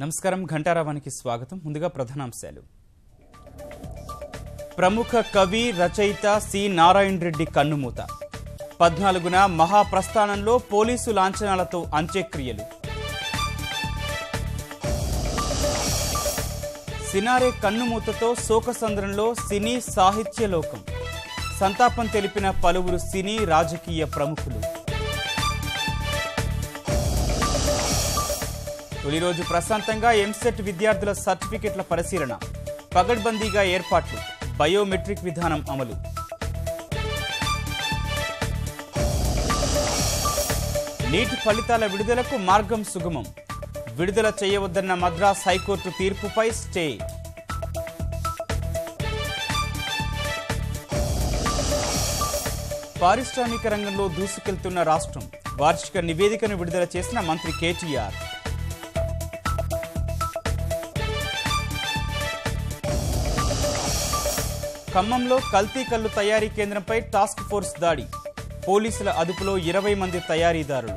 నమస్కారం ఘంటారావానికి స్వాగతం. ముందుగా ప్రధానాంశాలు. ప్రముఖ కవి రచయిత సి నారాయణ రెడ్డి కన్నుమూత. 14న మహాప్రస్థానంలో పోలీసు లాంఛనాలతో అంత్యక్రియలు. సినారే కన్నుమూతతో శోకసంద్రంలో సినీ సాహిత్య లోకం. సంతాపం తెలిపిన పలువురు సినీ రాజకీయ ప్రముఖులు. తొలి రోజు ప్రశాంతంగా ఎంసెట్ విద్యార్థుల సర్టిఫికెట్ల పరిశీలన. పగడ్బందీగా ఏర్పాట్లు. బయోమెట్రిక్ విధానం అమలు. నీటి ఫలితాల విడుదలకు మార్గం సుగమం. విడుదల చేయవద్దన్న మద్రాస్ హైకోర్టు తీర్పుపై స్టే. పారిశ్రామిక రంగంలో దూసుకెళ్తున్న రాష్ట్రం. వార్షిక నివేదికను విడుదల చేసిన మంత్రి కేటీఆర్. ఖమ్మంలో కల్తీ కల్లు తయారీ కేంద్రంపై టాస్క్ ఫోర్స్ దాడి. పోలీసుల అదుపులో 20 మంది తయారీదారులు.